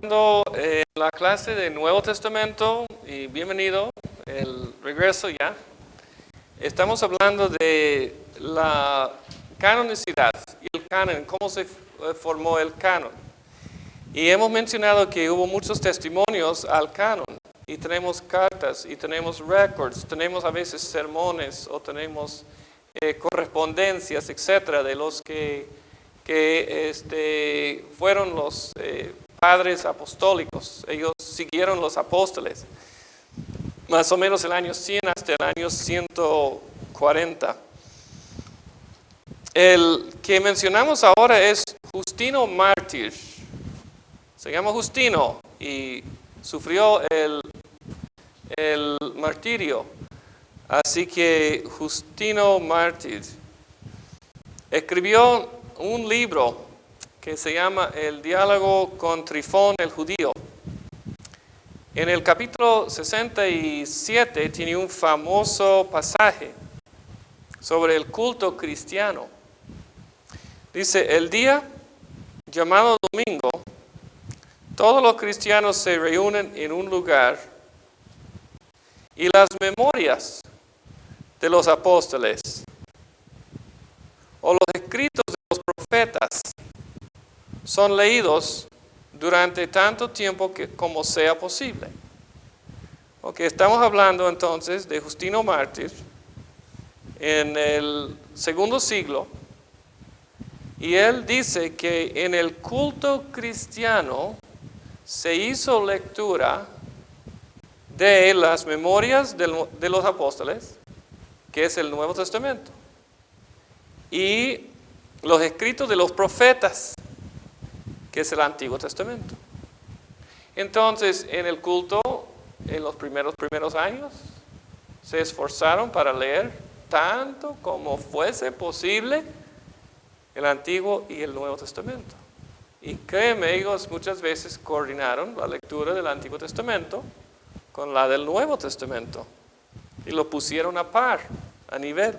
En la clase del Nuevo Testamento y bienvenido, el regreso ya. Estamos hablando de la canonicidad y el canon, cómo se formó el canon. Y hemos mencionado que hubo muchos testimonios al canon. Y tenemos cartas, y tenemos records, tenemos a veces sermones, o tenemos correspondencias, etcétera, de los que fueron los padres apostólicos. Ellos siguieron los apóstoles, más o menos el año 100 hasta el año 140. El que mencionamos ahora es Justino Mártir. Se llama Justino y sufrió el martirio. Así que Justino Mártir escribió un libro que se llama El diálogo con Trifón el judío. En el capítulo 67 tiene un famoso pasaje sobre el culto cristiano. Dice, el día llamado domingo, todos los cristianos se reúnen en un lugar y las memorias de los apóstoles o los escritos de los profetas son leídos durante tanto tiempo como sea posible. Estamos hablando entonces de Justino Mártir en el segundo siglo, y él dice que en el culto cristiano se hizo lectura de las memorias de los apóstoles, que es el Nuevo Testamento, y los escritos de los profetas, que es el Antiguo Testamento. Entonces, en el culto, en los primeros años, se esforzaron para leer tanto como fuese posible el Antiguo y el Nuevo Testamento. Y créeme, ellos muchas veces coordinaron la lectura del Antiguo Testamento con la del Nuevo Testamento y lo pusieron a par, a nivel.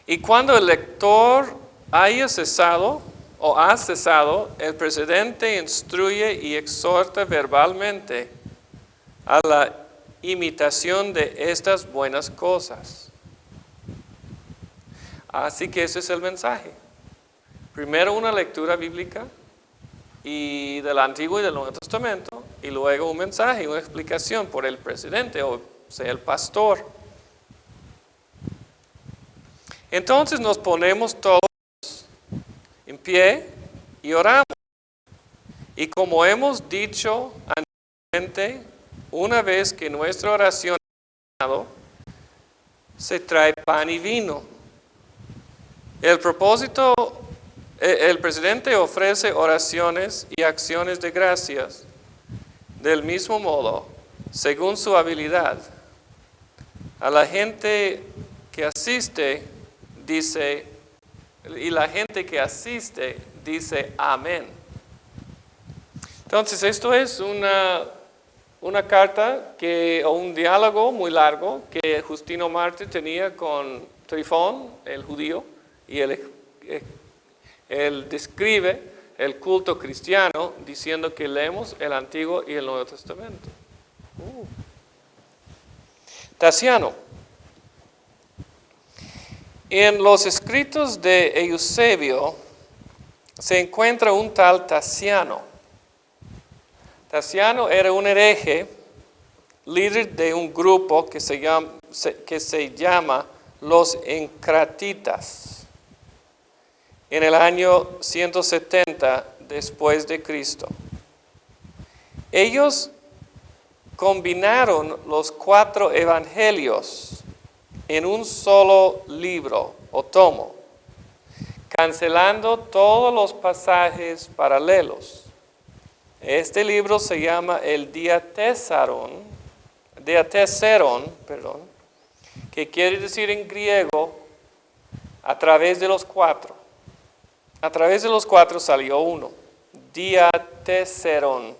Y cuando el lector haya cesado o ha cesado, el presidente instruye y exhorta verbalmente a la imitación de estas buenas cosas. Así que ese es el mensaje. Primero una lectura bíblica y del Antiguo y del Nuevo Testamento, y luego un mensaje, una explicación por el presidente o sea el pastor. Entonces nos ponemos todos en pie y oramos. Y como hemos dicho anteriormente, una vez que nuestra oración ha terminado, se trae pan y vino. El presidente ofrece oraciones y acciones de gracias del mismo modo, según su habilidad. A la gente que asiste dice, y la gente que asiste dice amén. Entonces esto es una carta o un diálogo muy largo que Justino Mártir tenía con Trifón, el judío, y él describe el culto cristiano diciendo que leemos el Antiguo y el Nuevo Testamento. Tasiano. En los escritos de Eusebio se encuentra un tal Tasiano. Tasiano era un hereje, líder de un grupo que se llama los Encratitas. En el año 170 después de Cristo. Ellos combinaron los 4 evangelios en un solo libro o tomo, cancelando todos los pasajes paralelos. Este libro se llama el Diatessaron, que quiere decir en griego a través de los 4. A través de los 4 salió uno, Diatessaron.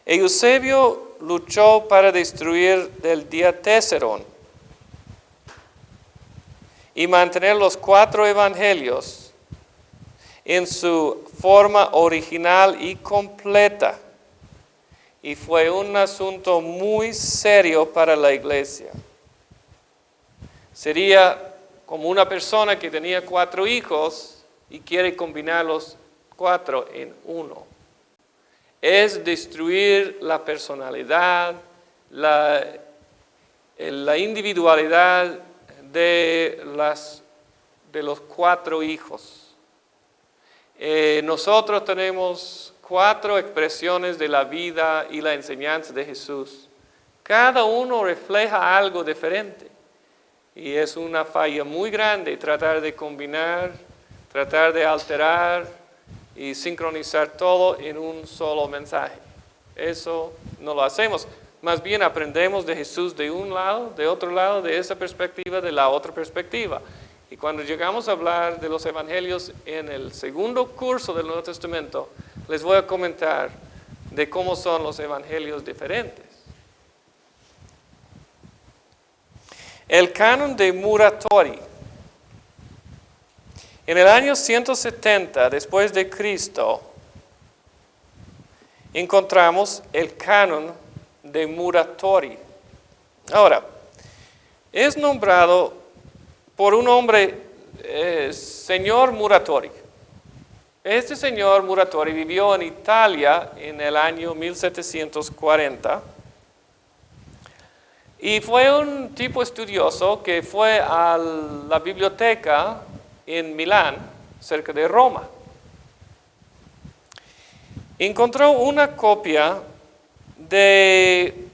Eusebio luchó para destruir el Diatessaron y mantener los 4 evangelios en su forma original y completa. Y fue un asunto muy serio para la iglesia. Sería como una persona que tenía 4 hijos y quiere combinar los 4 en uno. Es destruir la personalidad, la individualidad de los 4 hijos. Nosotros tenemos 4 expresiones de la vida y la enseñanza de Jesús. Cada uno refleja algo diferente. Y es una falla muy grande tratar de combinar, tratar de alterar y sincronizar todo en un solo mensaje. Eso no lo hacemos. Más bien aprendemos de Jesús de un lado, de otro lado, de esa perspectiva, de la otra perspectiva. Y cuando llegamos a hablar de los evangelios en el segundo curso del Nuevo Testamento, les voy a comentar de cómo son los evangelios diferentes. El canon de Muratori. En el año 170 después de Cristo, encontramos el canon de Muratori. Ahora, es nombrado por un hombre, señor Muratori. Este señor Muratori vivió en Italia en el año 1740 y fue un tipo estudioso que fue a la biblioteca en Milán, cerca de Roma. Encontró una copia de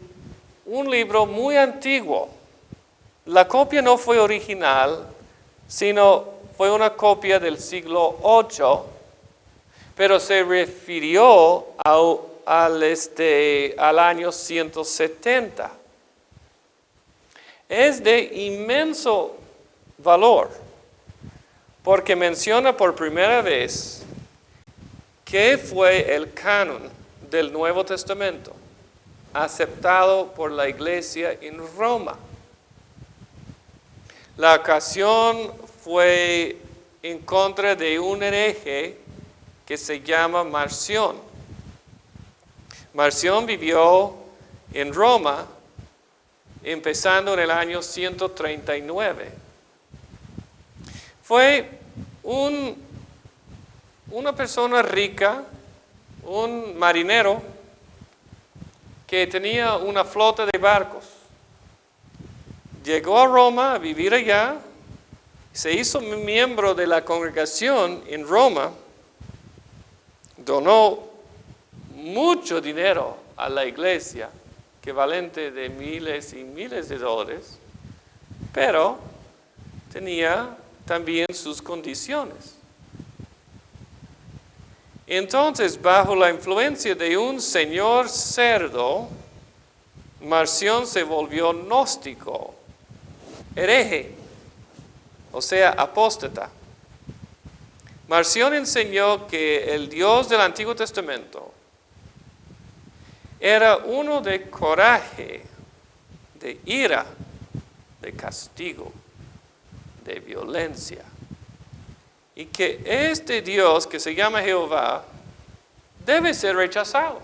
un libro muy antiguo. La copia no fue original, sino fue una copia del siglo VIII, pero se refirió al año 170. Es de inmenso valor, porque menciona por primera vez qué fue el canon del Nuevo Testamento, aceptado por la iglesia en Roma. La ocasión fue en contra de un hereje que se llama Marción. Marción vivió en Roma empezando en el año 139. Fue una persona rica, un marinero que tenía una flota de barcos. Llegó a Roma a vivir allá, se hizo miembro de la congregación en Roma, donó mucho dinero a la iglesia, equivalente de miles y miles de dólares, pero tenía también sus condiciones. Entonces, bajo la influencia de un señor cerdo, Marción se volvió gnóstico, hereje, o sea, apóstata. Marción enseñó que el Dios del Antiguo Testamento era uno de coraje, de ira, de castigo, de violencia. Y que este Dios que se llama Jehová debe ser rechazado.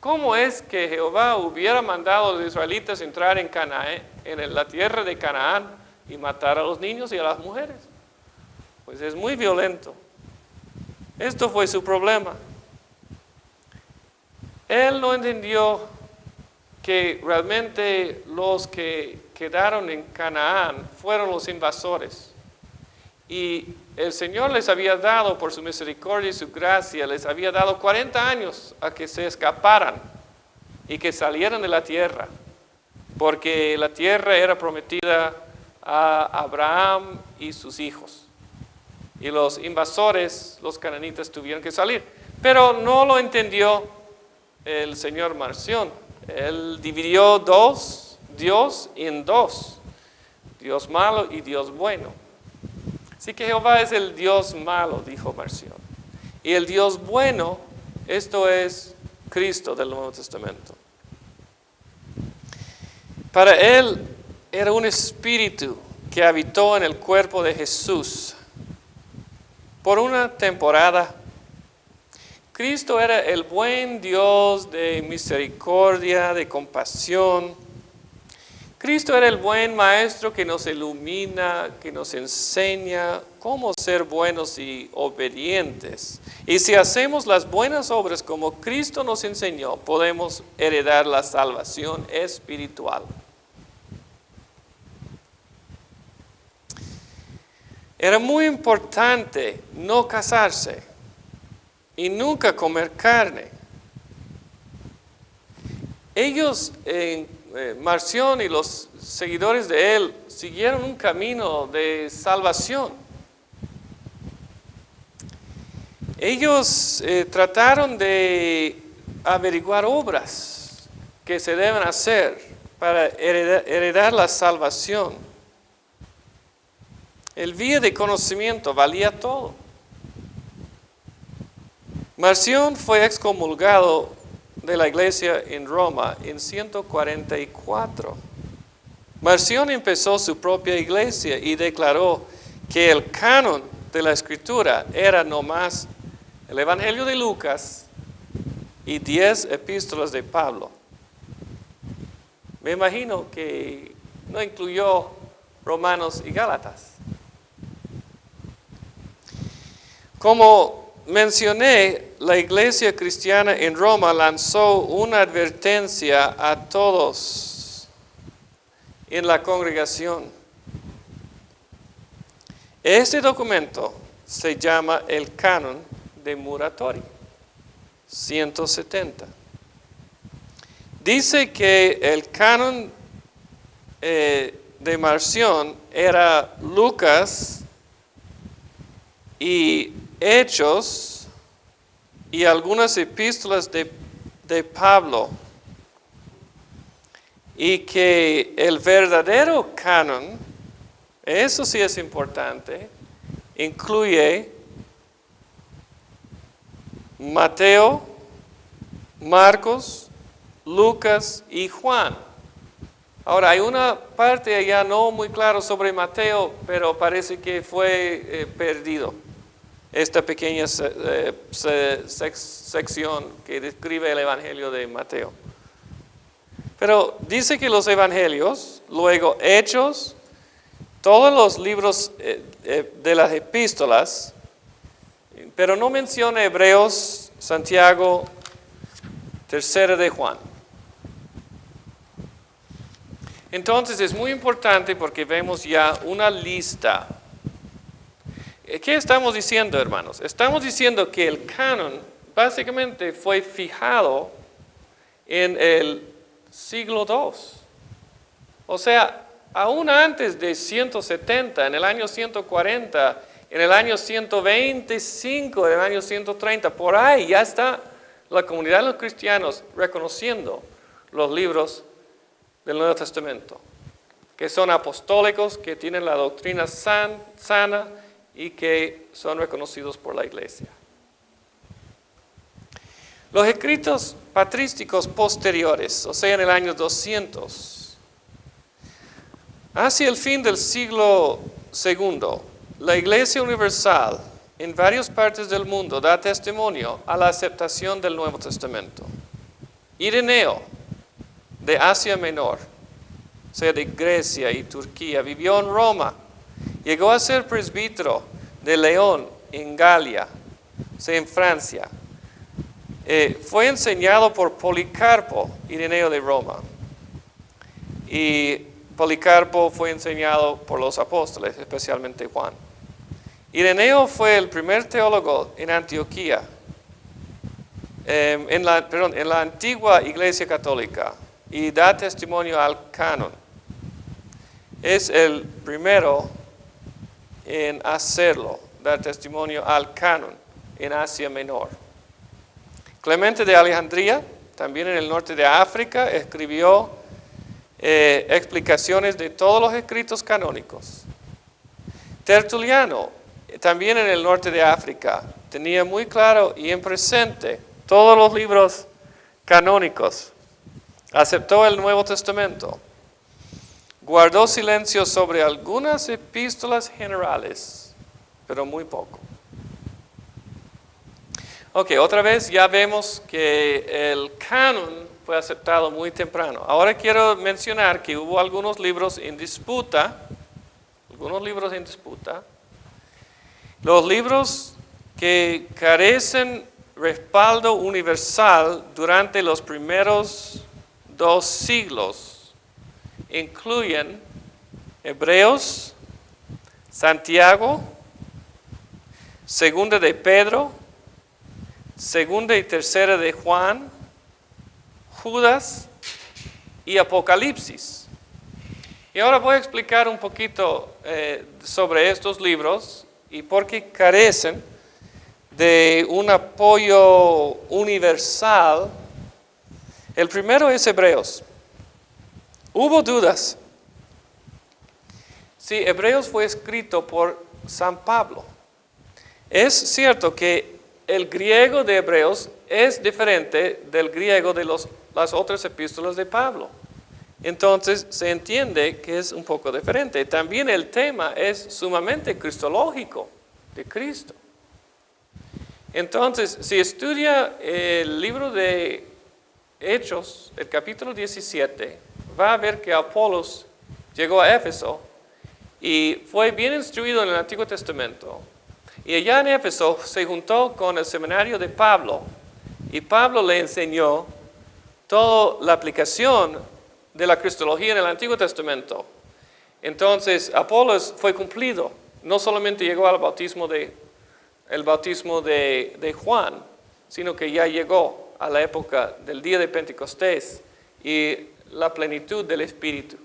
¿Cómo es que Jehová hubiera mandado a los israelitas entrar en Canaán, en la tierra de Canaán, y matar a los niños y a las mujeres? Pues es muy violento. Esto fue su problema. Él no entendió que realmente los que quedaron en Canaán fueron los invasores. Y el Señor les había dado, por su misericordia y su gracia, les había dado 40 años a que se escaparan y que salieran de la tierra, porque la tierra era prometida a Abraham y sus hijos. Y los invasores, los cananitas, tuvieron que salir. Pero no lo entendió el señor Marción. Él dividió Dios en dos, Dios malo y Dios bueno. Así que Jehová es el Dios malo, dijo Marción. Y el Dios bueno, esto es Cristo del Nuevo Testamento. Para él era un espíritu que habitó en el cuerpo de Jesús. por una temporada. Cristo era el buen Dios de misericordia, de compasión. Cristo era el buen maestro que nos ilumina, que nos enseña cómo ser buenos y obedientes. Y si hacemos las buenas obras como Cristo nos enseñó, podemos heredar la salvación espiritual. Era muy importante no casarse y nunca comer carne. Ellos, Marción y los seguidores de él, siguieron un camino de salvación. Ellos trataron de averiguar obras que se deben hacer para heredar la salvación. El vía de conocimiento valía todo. Marción fue excomulgado de la iglesia en Roma en 144. Marción empezó su propia iglesia y declaró que el canon de la escritura era nomás el Evangelio de Lucas y 10 epístolas de Pablo. Me imagino que no incluyó Romanos y Gálatas. Como mencioné, la iglesia cristiana en Roma lanzó una advertencia a todos en la congregación. Este documento se llama el Canon de Muratori, 170. Dice que el canon de Marción era Lucas y Hechos y algunas epístolas de Pablo, y que el verdadero canon, eso sí es importante, incluye Mateo, Marcos, Lucas y Juan. Ahora, hay una parte allá no muy claro sobre Mateo, pero parece que fue perdido. Esta pequeña sección que describe el Evangelio de Mateo. Pero dice que los Evangelios, luego Hechos, todos los libros de las epístolas, pero no menciona Hebreos, Santiago, Tercera de Juan. Entonces es muy importante porque vemos ya una lista. ¿Qué estamos diciendo, hermanos? Estamos diciendo que el canon básicamente fue fijado en el siglo II. O sea, aún antes de 170, en el año 140, en el año 125, en el año 130, por ahí ya está la comunidad de los cristianos reconociendo los libros del Nuevo Testamento, que son apostólicos, que tienen la doctrina sana y que son reconocidos por la iglesia. Los escritos patrísticos posteriores, o sea, en el año 200, hacia el fin del siglo II, la Iglesia Universal en varias partes del mundo da testimonio a la aceptación del Nuevo Testamento. Ireneo, de Asia Menor, o sea, de Grecia y Turquía, vivió en Roma. Llegó a ser presbítero de León, en Galia, o sea, en Francia. Fue enseñado por Policarpo, Ireneo de Roma. Y Policarpo fue enseñado por los apóstoles, especialmente Juan. Ireneo fue el primer teólogo en Antioquía, en la antigua Iglesia Católica, y da testimonio al canon. Es el primero en hacerlo, dar testimonio al canon en Asia Menor. Clemente de Alejandría, también en el norte de África, escribió explicaciones de todos los escritos canónicos. Tertuliano, también en el norte de África, tenía muy claro y en presente todos los libros canónicos. Aceptó el Nuevo Testamento. Guardó silencio sobre algunas epístolas generales, pero muy poco. Ok, otra vez ya vemos que el canon fue aceptado muy temprano. Ahora quiero mencionar que hubo algunos libros en disputa. Los libros que carecen respaldo universal durante los primeros 2 siglos incluyen Hebreos, Santiago, Segunda de Pedro, Segunda y Tercera de Juan, Judas y Apocalipsis. Y ahora voy a explicar un poquito sobre estos libros y por qué carecen de un apoyo universal. El primero es Hebreos. Hubo dudas. Sí, Hebreos fue escrito por San Pablo. Es cierto que el griego de Hebreos es diferente del griego de las otras epístolas de Pablo. Entonces se entiende que es un poco diferente. También el tema es sumamente cristológico, de Cristo. Entonces, si estudia el libro de Hechos, el capítulo 17, va a ver que Apolos llegó a Éfeso y fue bien instruido en el Antiguo Testamento. Y allá en Éfeso se juntó con el seminario de Pablo y Pablo le enseñó toda la aplicación de la cristología en el Antiguo Testamento. Entonces, Apolos fue cumplido. No solamente llegó al bautismo de Juan, sino que ya llegó a la época del día de Pentecostés y la plenitud del Espíritu.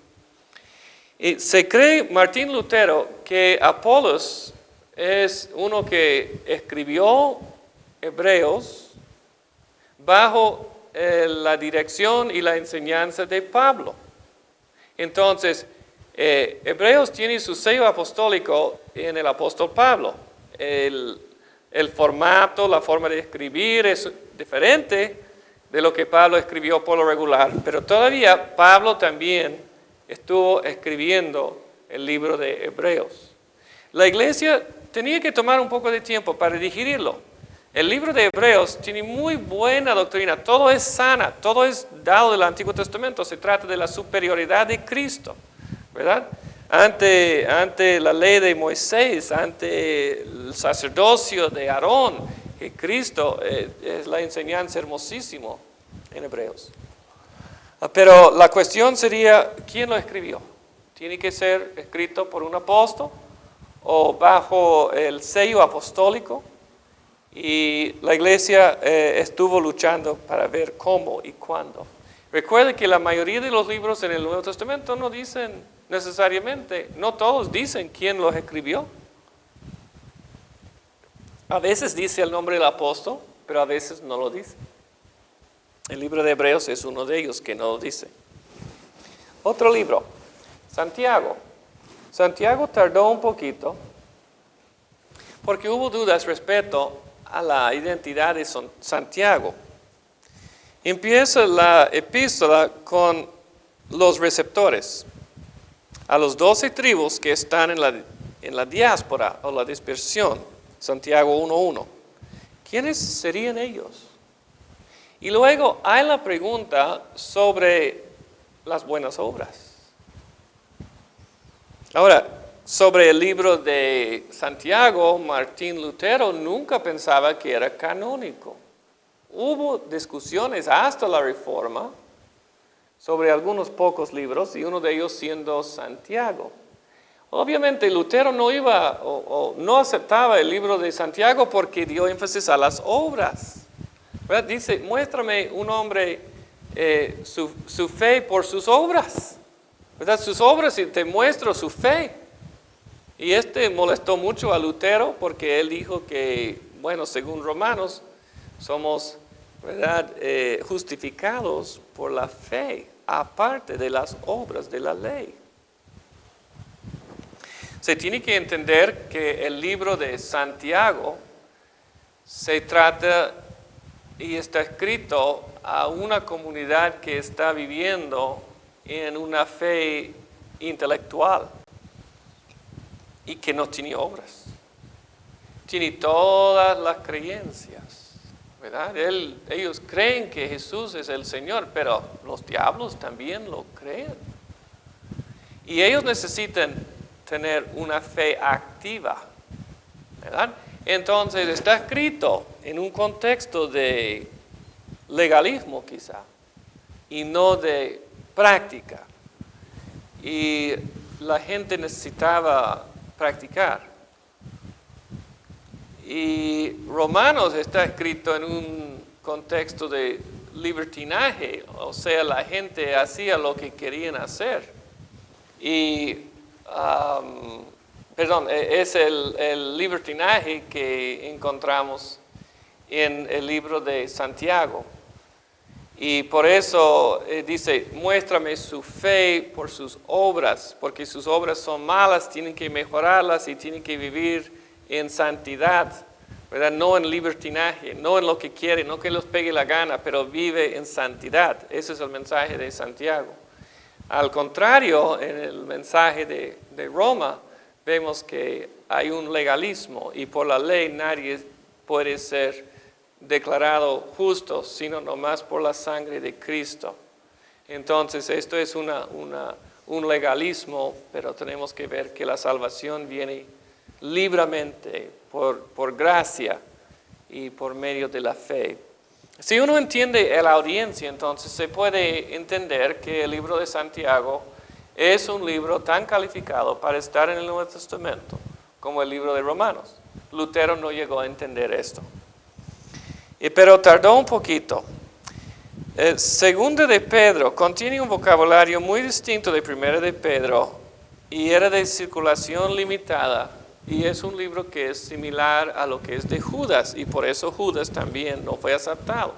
Y se cree, Martín Lutero, que Apolos es uno que escribió Hebreos bajo la dirección y la enseñanza de Pablo. Entonces, Hebreos tiene su sello apostólico en el apóstol Pablo. El formato, la forma de escribir es diferente de lo que Pablo escribió por lo regular, pero todavía Pablo también estuvo escribiendo el libro de Hebreos. La iglesia tenía que tomar un poco de tiempo para digerirlo. El libro de Hebreos tiene muy buena doctrina, todo es sana, todo es dado del Antiguo Testamento, se trata de la superioridad de Cristo, ¿verdad? Ante la ley de Moisés, ante el sacerdocio de Aarón, que Cristo es la enseñanza hermosísima en Hebreos. Pero la cuestión sería, ¿quién lo escribió? ¿Tiene que ser escrito por un apóstol o bajo el sello apostólico? Y la iglesia estuvo luchando para ver cómo y cuándo. Recuerde que la mayoría de los libros en el Nuevo Testamento no dicen necesariamente, no todos dicen quién los escribió. A veces dice el nombre del apóstol, pero a veces no lo dice. El libro de Hebreos es uno de ellos que no lo dice. Otro libro, Santiago. Santiago tardó un poquito porque hubo dudas respecto a la identidad de Santiago. Empieza la epístola con los receptores, a los 12 tribus que están en la diáspora o la dispersión, Santiago 1:1. ¿Quiénes serían ellos? Y luego hay la pregunta sobre las buenas obras. Ahora, sobre el libro de Santiago, Martín Lutero nunca pensaba que era canónico. Hubo discusiones hasta la Reforma sobre algunos pocos libros y uno de ellos siendo Santiago. Obviamente Lutero no iba o no aceptaba el libro de Santiago porque dio énfasis a las obras. ¿Verdad? Dice, muéstrame un hombre su fe por sus obras. ¿Verdad? Sus obras y te muestro su fe. Y molestó mucho a Lutero porque él dijo que, bueno, según Romanos, somos, ¿verdad?, justificados por la fe, aparte de las obras de la ley. Se tiene que entender que el libro de Santiago se trata y está escrito a una comunidad que está viviendo en una fe intelectual y que no tiene obras. Tiene todas las creencias, ¿verdad? Ellos creen que Jesús es el Señor, pero los diablos también lo creen. Y ellos necesitan tener una fe activa, ¿verdad? Entonces está escrito en un contexto de legalismo quizá, y no de práctica. Y la gente necesitaba practicar. Y Romanos está escrito en un contexto de libertinaje, o sea, la gente hacía lo que querían hacer. Y, es el libertinaje que encontramos en el libro de Santiago. Y por eso dice, muéstrame su fe por sus obras, porque sus obras son malas, tienen que mejorarlas y tienen que vivir en santidad, ¿verdad? No en libertinaje, no en lo que quiere, no que los pegue la gana, pero vive en santidad. Ese es el mensaje de Santiago. Al contrario, en el mensaje de Roma, vemos que hay un legalismo y por la ley nadie puede ser declarado justo, sino nomás por la sangre de Cristo. Entonces, esto es un legalismo, pero tenemos que ver que la salvación viene libremente, por gracia y por medio de la fe. Si uno entiende la audiencia, entonces se puede entender que el libro de Santiago es un libro tan calificado para estar en el Nuevo Testamento como el libro de Romanos. Lutero no llegó a entender esto. Pero tardó un poquito. Segunda de Pedro contiene un vocabulario muy distinto de Primera de Pedro y era de circulación limitada y es un libro que es similar a lo que es de Judas y por eso Judas también no fue aceptado.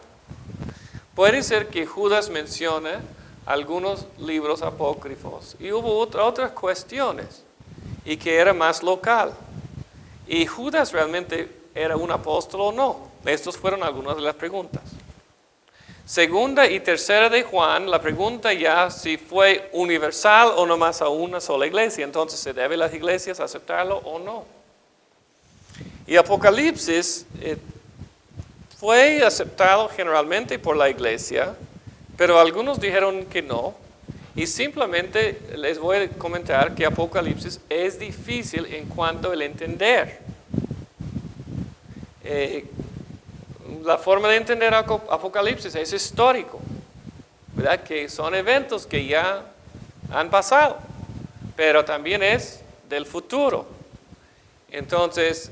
Puede ser que Judas mencione algunos libros apócrifos y hubo otras cuestiones y que era más local. ¿Y Judas realmente era un apóstol o no? Estas fueron algunas de las preguntas. Segunda y tercera de Juan, la pregunta ya si fue universal o nomás a una sola iglesia. Entonces, ¿se debe las iglesias aceptarlo o no? Y Apocalipsis fue aceptado generalmente por la iglesia, pero algunos dijeron que no. Y simplemente les voy a comentar que Apocalipsis es difícil en cuanto al entender. La forma de entender Apocalipsis es histórico, ¿verdad? Que son eventos que ya han pasado, pero también es del futuro. Entonces,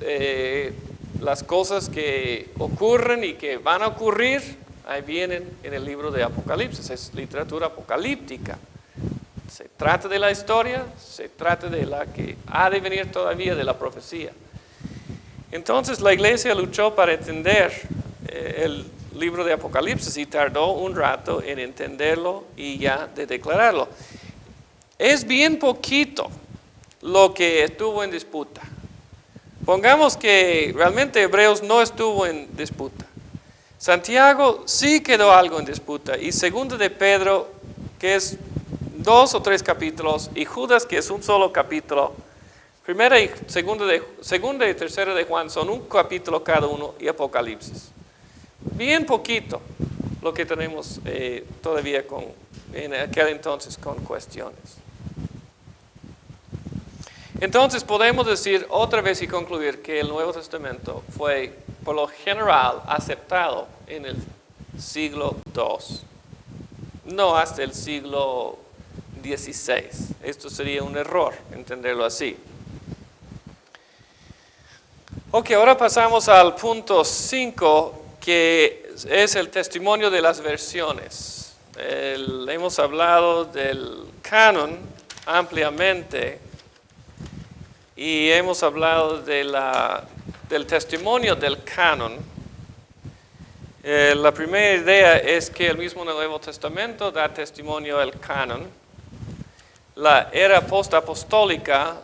las cosas que ocurren y que van a ocurrir, ahí vienen en el libro de Apocalipsis, es literatura apocalíptica. Se trata de la historia, se trata de la que ha de venir todavía de la profecía. Entonces la iglesia luchó para entender el libro de Apocalipsis y tardó un rato en entenderlo y ya de declararlo. Es bien poquito lo que estuvo en disputa. Pongamos que realmente Hebreos no estuvo en disputa. Santiago sí quedó algo en disputa y Segunda de Pedro, que es 2 o 3 capítulos, y Judas, que es un solo capítulo. Primera y segunda y tercera de Juan son un capítulo cada uno y Apocalipsis. Bien poquito lo que tenemos todavía en aquel entonces con cuestiones. Entonces podemos decir otra vez y concluir que el Nuevo Testamento fue por lo general aceptado en el siglo II, no hasta el siglo XVI. Esto sería un error entenderlo así. Ok, ahora pasamos al punto 5, que es el testimonio de las versiones. Hemos hablado del canon ampliamente y hemos hablado del testimonio del canon. La primera idea es que el mismo Nuevo Testamento da testimonio del canon. La era postapostólica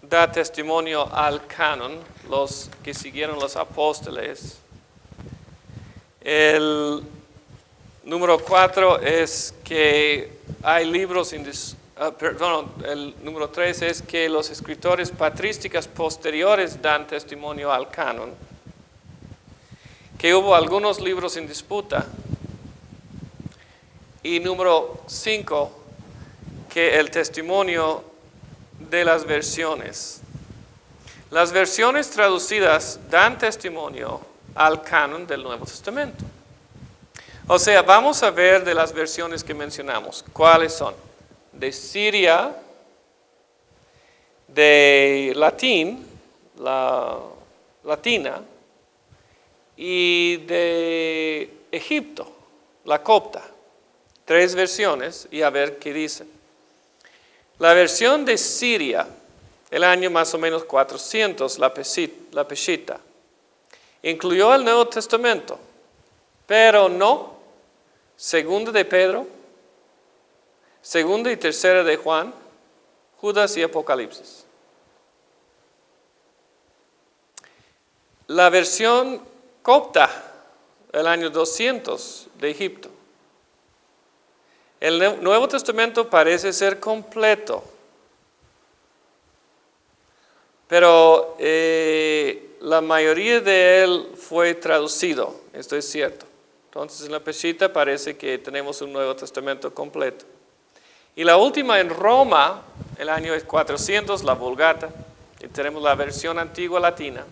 da testimonio al canon, los que siguieron los apóstoles. El número 4 es que hay libros, el número 3 es que los escritores patrísticos posteriores dan testimonio al canon. que hubo algunos libros en disputa. Y número 5, que el testimonio de las versiones. Las versiones traducidas dan testimonio al canon del Nuevo Testamento. O sea, vamos a ver de las versiones que mencionamos. ¿Cuáles son? De Siria, de latina, y de Egipto, la copta. 3 versiones y a ver qué dicen. La versión de Siria, el año más o menos 400, la Peshitta, incluyó el Nuevo Testamento, pero no Segunda de Pedro, Segunda y Tercera de Juan, Judas y Apocalipsis. La versión copta, el año 200 de Egipto. El Nuevo Testamento parece ser completo, pero la mayoría de él fue traducido, esto es cierto. Entonces en la Peshitta parece que tenemos un Nuevo Testamento completo. Y la última en Roma, el año 400, la Vulgata, y tenemos la versión antigua latina.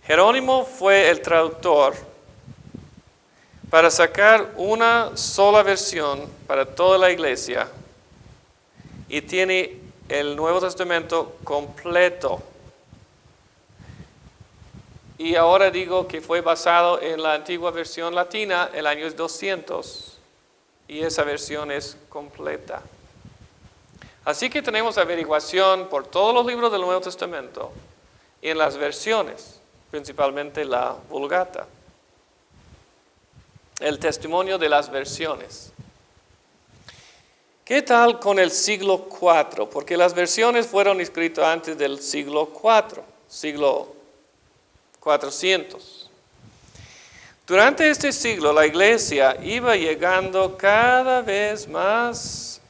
Jerónimo fue el traductor para sacar una sola versión para toda la iglesia y tiene el Nuevo Testamento completo. Y ahora digo que fue basado en la antigua versión latina, el año 200, y esa versión es completa. Así que tenemos averiguación por todos los libros del Nuevo Testamento y en las versiones, principalmente la Vulgata. El testimonio de las versiones. ¿Qué tal con el siglo IV? Porque las versiones fueron escritas antes del siglo IV, siglo 400. Durante este siglo la iglesia iba llegando cada vez más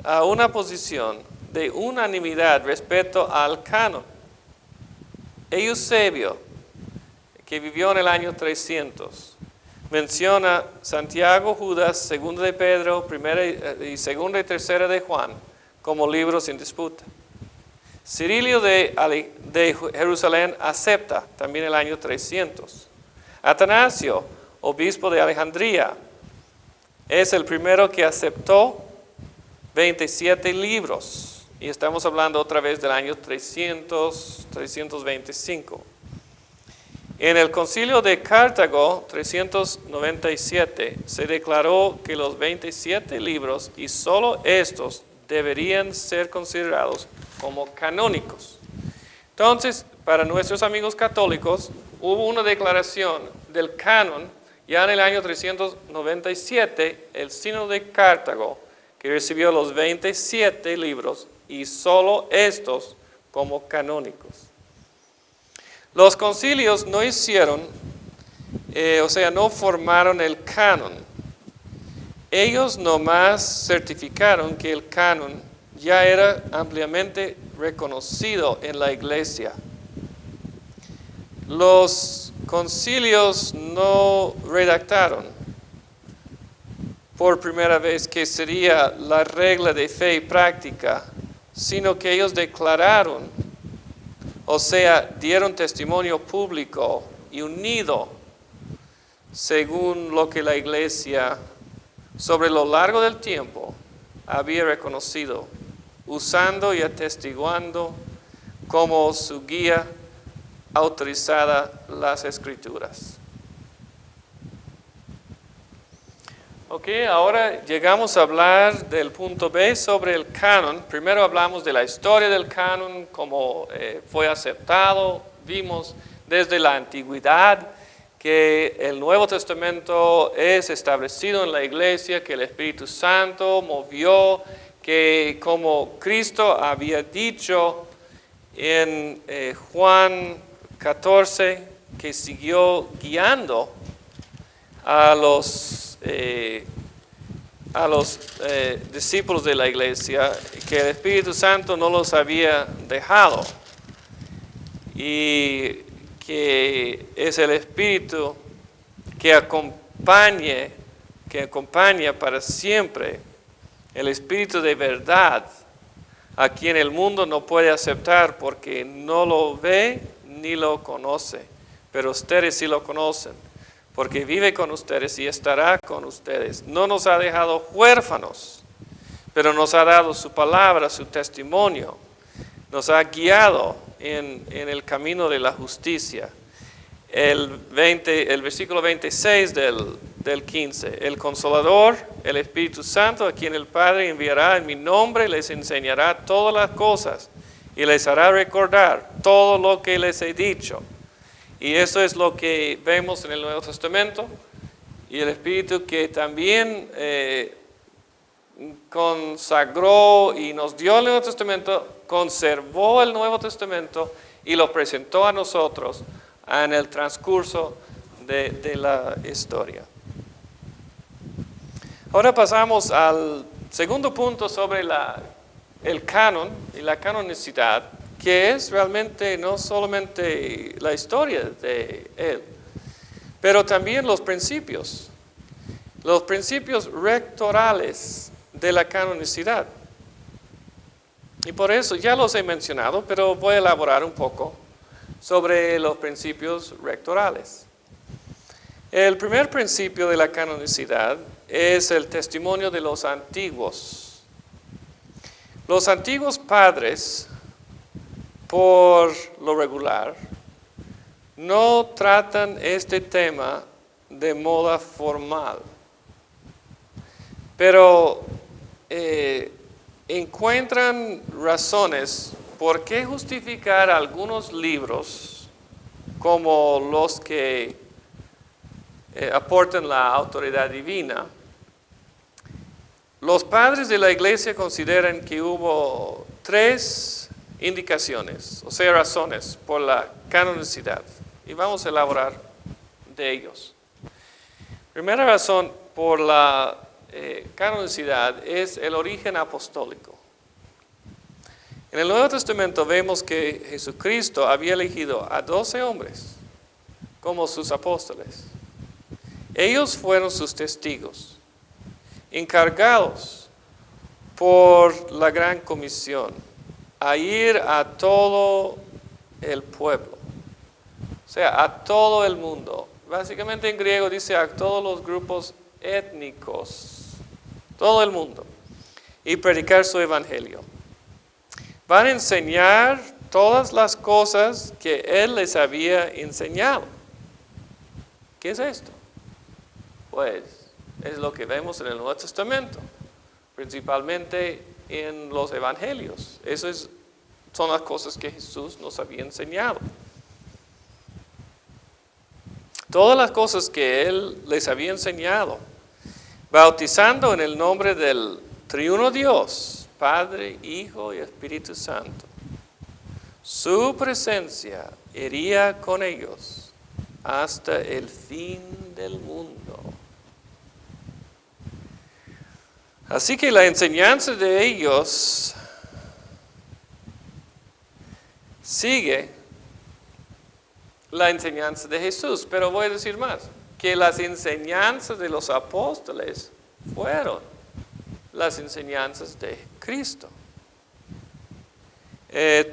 a una posición de unanimidad respecto al canon. Eusebio, que vivió en el año 300, menciona Santiago, Judas, Segunda de Pedro, Primera y Segunda y Tercera de Juan como libros en disputa. Cirilio de Jerusalén acepta también el año 300. Atanasio, obispo de Alejandría, es el primero que aceptó 27 libros. Y estamos hablando otra vez del año 300, 325. En el concilio de Cartago, 397, se declaró que los 27 libros y solo estos deberían ser considerados como canónicos. Entonces, para nuestros amigos católicos, hubo una declaración del canon ya en el año 397, el Sínodo de Cartago, que recibió los 27 libros y solo estos como canónicos. Los concilios no hicieron, no formaron el canon. Ellos nomás certificaron que el canon ya era ampliamente reconocido en la iglesia. Los concilios no redactaron por primera vez que sería la regla de fe y práctica, sino que ellos declararon, dieron testimonio público y unido según lo que la iglesia sobre lo largo del tiempo había reconocido, usando y atestiguando como su guía autorizada las Escrituras. Ok, ahora llegamos a hablar del punto B sobre el canon. Primero hablamos de la historia del canon, cómo fue aceptado. Vimos desde la antigüedad que el Nuevo Testamento es establecido en la iglesia, que el Espíritu Santo movió, que como Cristo había dicho en Juan 14, que siguió guiando a los discípulos de la iglesia, que el Espíritu Santo no los había dejado y que es el Espíritu que acompaña para siempre el Espíritu de verdad, a quien el mundo no puede aceptar porque no lo ve ni lo conoce, pero ustedes sí lo conocen, porque vive con ustedes y estará con ustedes. No nos ha dejado huérfanos, pero nos ha dado su palabra, su testimonio. Nos ha guiado en el camino de la justicia. El versículo 26 del 15. El Consolador, el Espíritu Santo, a quien el Padre enviará en mi nombre, les enseñará todas las cosas y les hará recordar todo lo que les he dicho. Y eso es lo que vemos en el Nuevo Testamento. Y el Espíritu que también consagró y nos dio el Nuevo Testamento, conservó el Nuevo Testamento y lo presentó a nosotros en el transcurso de la historia. Ahora pasamos al segundo punto sobre el canon y la canonicidad, que es realmente no solamente la historia de él, pero también los principios rectorales de la canonicidad. Y por eso ya los he mencionado, pero voy a elaborar un poco sobre los principios rectorales. El primer principio de la canonicidad es el testimonio de los antiguos. Los antiguos padres, por lo regular, no tratan este tema de modo formal, pero encuentran razones por qué justificar algunos libros como los que aportan la autoridad divina. Los padres de la iglesia consideran que hubo 3 indicaciones, o sea, razones por la canonicidad, y vamos a elaborar de ellos. Primera razón por la canonicidad es el origen apostólico. En el Nuevo Testamento vemos que Jesucristo había elegido a 12 hombres como sus apóstoles. Ellos fueron sus testigos, encargados por la gran comisión a ir a todo el pueblo, o sea, a todo el mundo. Básicamente en griego dice a todos los grupos étnicos, todo el mundo, y predicar su evangelio. Van a enseñar todas las cosas que Él les había enseñado. ¿Qué es esto? Pues es lo que vemos en el Nuevo Testamento, principalmente en los evangelios. Esas son las cosas que Jesús nos había enseñado. Todas las cosas que Él les había enseñado, bautizando en el nombre del triuno Dios, Padre, Hijo y Espíritu Santo. Su presencia iría con ellos hasta el fin del mundo. Así que la enseñanza de ellos sigue la enseñanza de Jesús, pero voy a decir más, que las enseñanzas de los apóstoles fueron las enseñanzas de Cristo.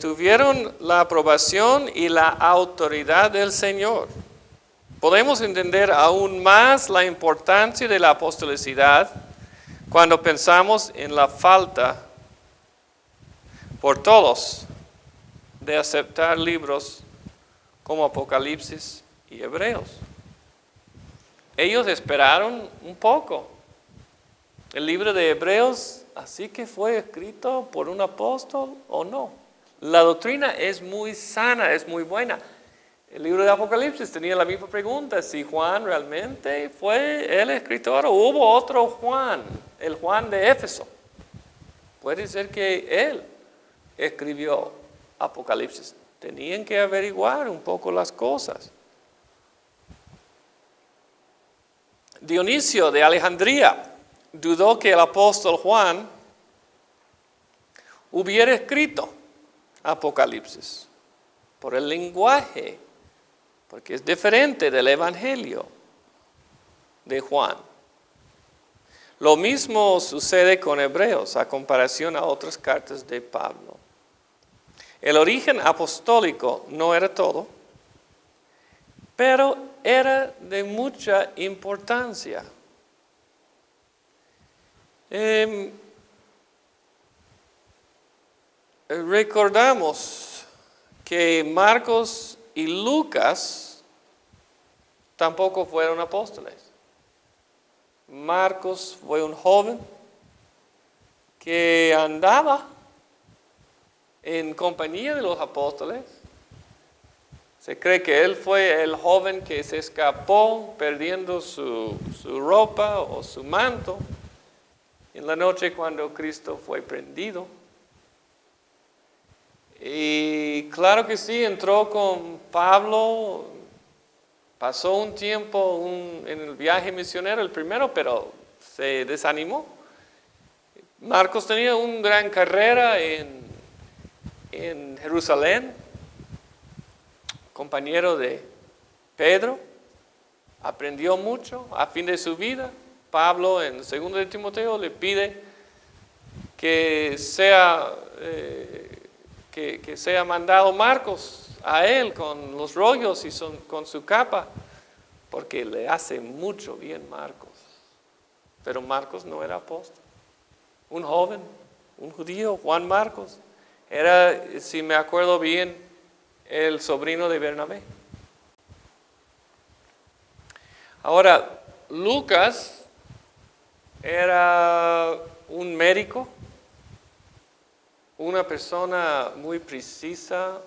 Tuvieron la aprobación y la autoridad del Señor. Podemos entender aún más la importancia de la apostolicidad cuando pensamos en la falta por todos de aceptar libros como Apocalipsis y Hebreos. Ellos esperaron un poco. El libro de Hebreos, ¿así que fue escrito por un apóstol o no? La doctrina es muy sana, es muy buena. El libro de Apocalipsis tenía la misma pregunta, si Juan realmente fue el escritor o hubo otro Juan, el Juan de Éfeso. Puede ser que él escribió Apocalipsis. Tenían que averiguar un poco las cosas. Dionisio de Alejandría dudó que el apóstol Juan hubiera escrito Apocalipsis por el lenguaje, porque es diferente del Evangelio. de Juan. Lo mismo sucede con Hebreos a comparación a otras cartas de Pablo. El origen apostólico no era todo, pero era de mucha importancia. Recordamos que Marcos y Lucas tampoco fueron apóstoles. Marcos fue un joven que andaba en compañía de los apóstoles. Se cree que él fue el joven que se escapó perdiendo su ropa o su manto en la noche cuando Cristo fue prendido. Y claro que sí, entró con Pablo, pasó un tiempo en el viaje misionero, el primero, pero se desanimó. Marcos tenía una gran carrera en Jerusalén, compañero de Pedro, aprendió mucho. A fin de su vida, Pablo en 2 de Timoteo le pide que sea mandado Marcos a él con los rollos y con su capa, porque le hace mucho bien Marcos. Pero Marcos no era apóstol. Un joven, un judío, Juan Marcos, era, si me acuerdo bien, el sobrino de Bernabé. Ahora, Lucas era un médico, una persona muy precisa.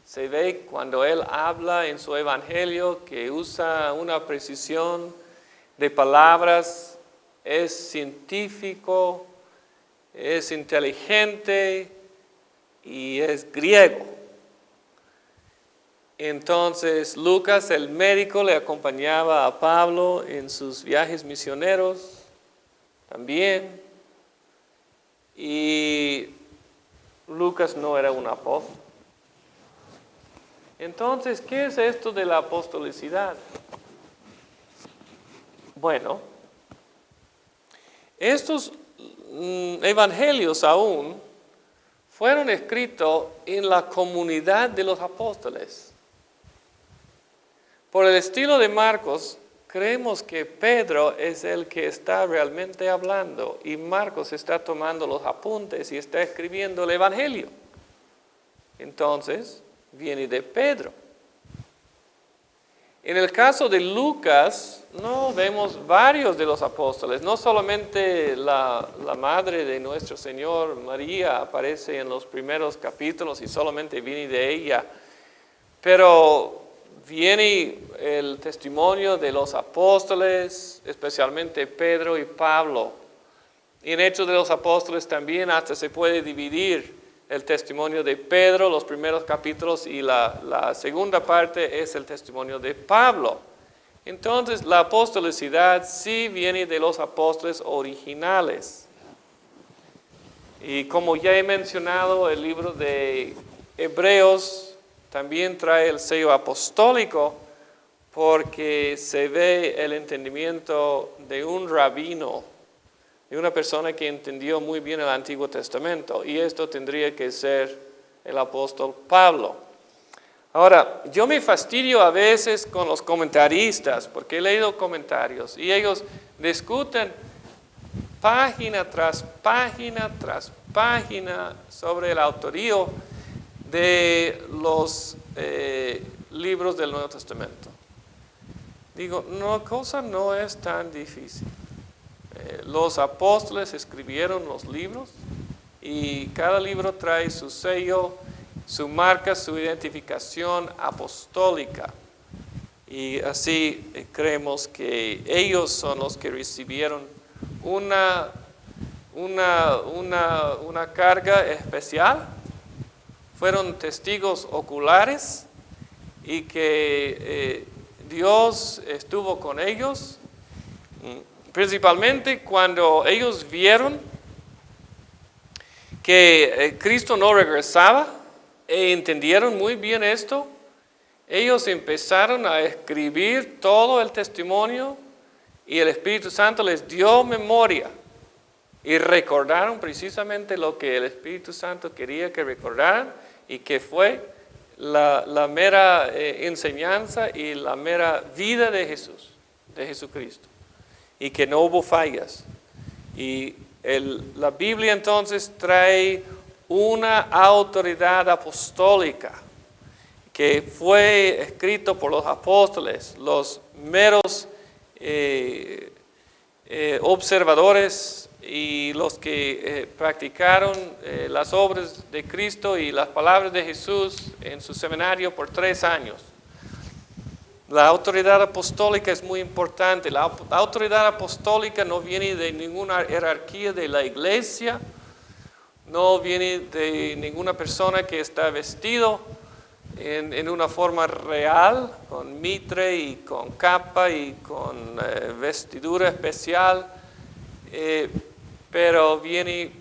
Se ve cuando él habla en su evangelio que usa una precisión de palabras, es científico, es inteligente y es griego. Entonces Lucas, el médico, le acompañaba a Pablo en sus viajes misioneros también. Y Lucas no era un apóstol. Entonces, ¿qué es esto de la apostolicidad? Bueno, estos evangelios aún fueron escritos en la comunidad de los apóstoles. Por el estilo de Marcos, creemos que Pedro es el que está realmente hablando y Marcos está tomando los apuntes y está escribiendo el evangelio. Entonces, viene de Pedro. En el caso de Lucas, no vemos varios de los apóstoles, no solamente la madre de nuestro Señor, María, aparece en los primeros capítulos y solamente viene de ella, pero viene el testimonio de los apóstoles, especialmente Pedro y Pablo. Y en Hechos de los Apóstoles también hasta se puede dividir el testimonio de Pedro, los primeros capítulos, y la segunda parte es el testimonio de Pablo. Entonces, la apostolicidad sí viene de los apóstoles originales. Y como ya he mencionado, el libro de Hebreos también trae el sello apostólico porque se ve el entendimiento de un rabino, de una persona que entendió muy bien el Antiguo Testamento, y esto tendría que ser el apóstol Pablo. Ahora, yo me fastidio a veces con los comentaristas, porque he leído comentarios, y ellos discuten página tras página tras página sobre el autoría de los libros del Nuevo Testamento. Digo, la cosa no es tan difícil. Los apóstoles escribieron los libros y cada libro trae su sello, su marca, su identificación apostólica. Y así creemos que ellos son los que recibieron una carga especial. Fueron testigos oculares y que Dios estuvo con ellos. Principalmente cuando ellos vieron que Cristo no regresaba e entendieron muy bien esto, ellos empezaron a escribir todo el testimonio y el Espíritu Santo les dio memoria y recordaron precisamente lo que el Espíritu Santo quería que recordaran y que fue la mera enseñanza y la mera vida de Jesús, de Jesucristo, y que no hubo fallas. Y la Biblia entonces trae una autoridad apostólica que fue escrito por los apóstoles, los meros observadores y los que practicaron las obras de Cristo y las palabras de Jesús en su seminario por 3 años. La autoridad apostólica es muy importante. La autoridad apostólica no viene de ninguna jerarquía de la iglesia, no viene de ninguna persona que está vestido en una forma real, con mitre y con capa y con vestidura especial, pero viene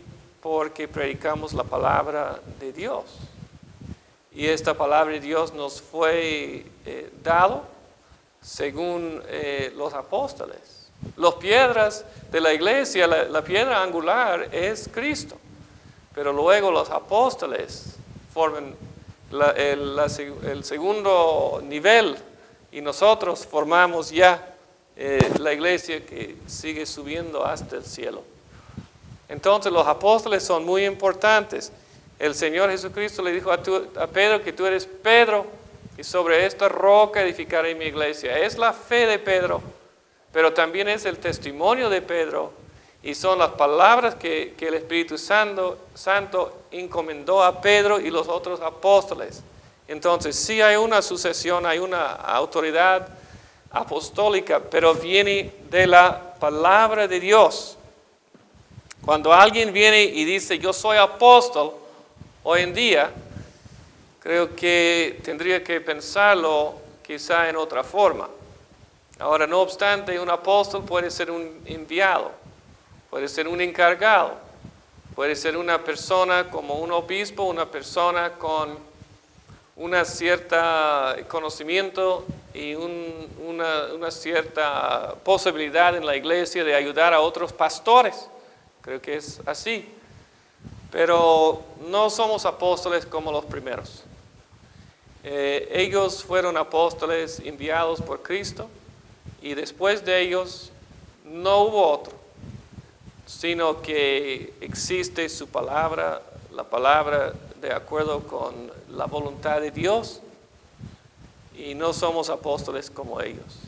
porque predicamos la palabra de Dios. Y esta palabra de Dios nos fue dado según los apóstoles. Las piedras de la iglesia, la piedra angular es Cristo, pero luego los apóstoles forman el segundo nivel y nosotros formamos ya la iglesia que sigue subiendo hasta el cielo. Entonces los apóstoles son muy importantes. El Señor Jesucristo le dijo a Pedro que tú eres Pedro y sobre esta roca edificaré mi iglesia. Es la fe de Pedro, pero también es el testimonio de Pedro y son las palabras que el Espíritu Santo encomendó a Pedro y los otros apóstoles. Entonces sí hay una sucesión, hay una autoridad apostólica, pero viene de la palabra de Dios. Cuando alguien viene y dice yo soy apóstol, hoy en día creo que tendría que pensarlo quizá en otra forma. Ahora, no obstante, un apóstol puede ser un enviado, puede ser un encargado, puede ser una persona como un obispo, una persona con una cierta conocimiento y una cierta posibilidad en la iglesia de ayudar a otros pastores. Creo que es así. Pero no somos apóstoles como los primeros. Ellos fueron apóstoles enviados por Cristo y después de ellos no hubo otro, sino que existe su palabra, la palabra de acuerdo con la voluntad de Dios, y no somos apóstoles como ellos.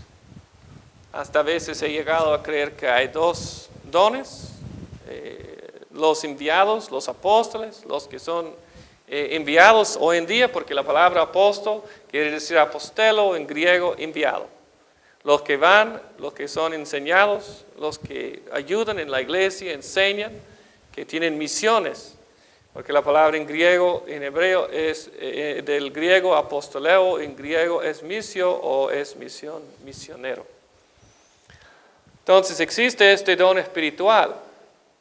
Hasta a veces he llegado a creer que hay 2 dones, los enviados, los apóstoles, los que son enviados hoy en día, porque la palabra apóstol quiere decir apostelo en griego, enviado. Los que van, los que son enseñados, los que ayudan en la iglesia, enseñan, que tienen misiones, porque la palabra en griego, en hebreo es del griego apostoleo, en griego es misio o es misión, misionero. Entonces existe este don espiritual,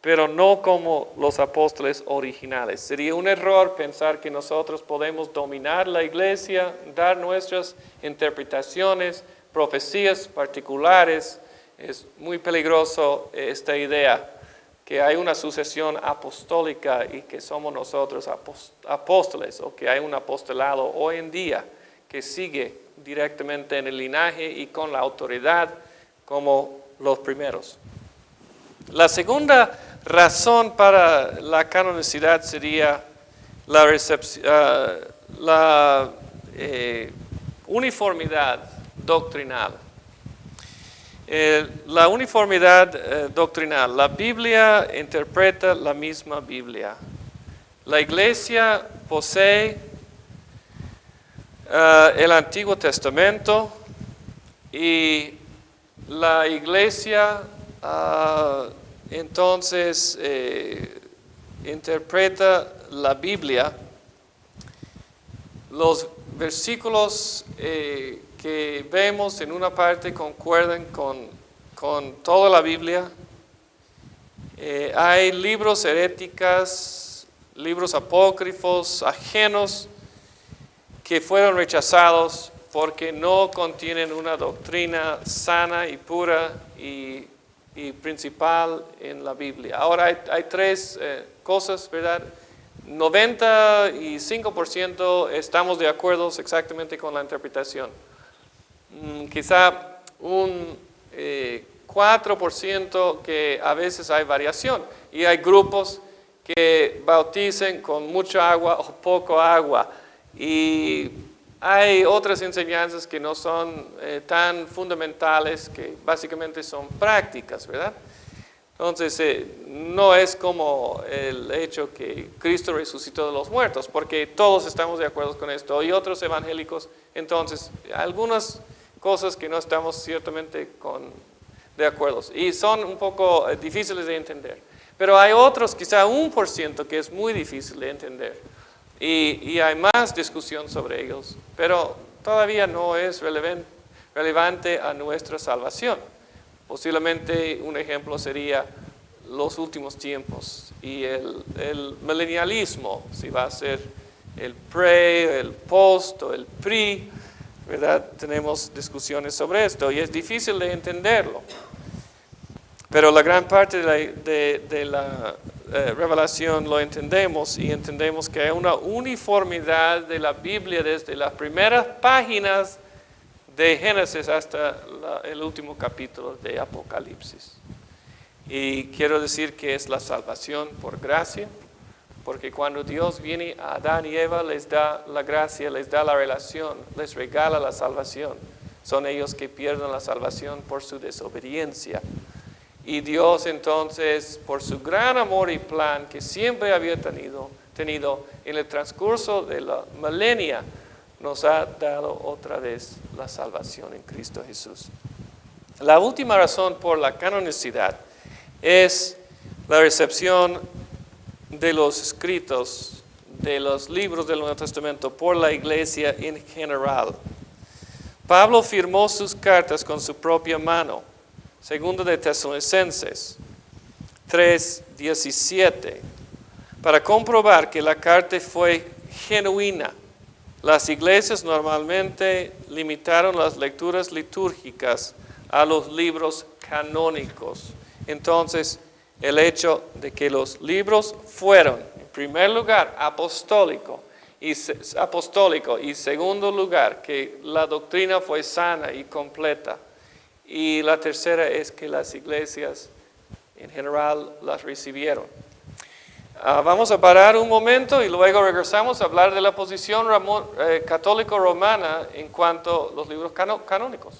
pero no como los apóstoles originales. Sería un error pensar que nosotros podemos dominar la iglesia, dar nuestras interpretaciones, profecías particulares. Es muy peligroso esta idea, que hay una sucesión apostólica y que somos nosotros apóstoles, o que hay un apostolado hoy en día que sigue directamente en el linaje y con la autoridad como los primeros. La segunda razón para la canonicidad sería la uniformidad doctrinal. La uniformidad doctrinal. La Biblia interpreta la misma Biblia. La iglesia posee el Antiguo Testamento y la iglesia entonces interpreta la Biblia. Los versículos que vemos en una parte concuerdan con toda la Biblia. Hay libros heréticos, libros apócrifos, ajenos, que fueron rechazados porque no contienen una doctrina sana y pura y principal en la Biblia. Ahora hay tres cosas, ¿verdad? 95% estamos de acuerdo exactamente con la interpretación. Quizá un 4% que a veces hay variación y hay grupos que bauticen con mucha agua o poco agua y hay otras enseñanzas que no son tan fundamentales, que básicamente son prácticas, ¿verdad? Entonces, no es como el hecho que Cristo resucitó de los muertos, porque todos estamos de acuerdo con esto, y otros evangélicos, entonces, algunas cosas que no estamos ciertamente de acuerdo, y son un poco difíciles de entender. Pero hay otros, quizá 1%, que es muy difícil de entender, y hay más discusión sobre ellos, pero todavía no es relevante a nuestra salvación. Posiblemente un ejemplo sería los últimos tiempos y el milenialismo, si va a ser el pre, el post o el pre, ¿verdad? Tenemos discusiones sobre esto y es difícil de entenderlo. Pero la gran parte de la revelación lo entendemos y entendemos que hay una uniformidad de la Biblia desde las primeras páginas de Génesis hasta el último capítulo de Apocalipsis. Y quiero decir que es la salvación por gracia, porque cuando Dios viene a Adán y Eva, les da la gracia, les da la relación, les regala la salvación. Son ellos que pierden la salvación por su desobediencia. Y Dios entonces, por su gran amor y plan que siempre había tenido en el transcurso de la milenia, nos ha dado otra vez la salvación en Cristo Jesús. La última razón por la canonicidad es la recepción de los escritos, de los libros del Nuevo Testamento por la iglesia en general. Pablo firmó sus cartas con su propia mano. Segundo de Tesalonicenses 3:17, para comprobar que la carta fue genuina. Las iglesias normalmente limitaron las lecturas litúrgicas a los libros canónicos. Entonces, el hecho de que los libros fueron, en primer lugar, apostólico y segundo lugar, que la doctrina fue sana y completa. Y la tercera es que las iglesias en general las recibieron. Vamos a parar un momento y luego regresamos a hablar de la posición católico-romana en cuanto a los libros canónicos.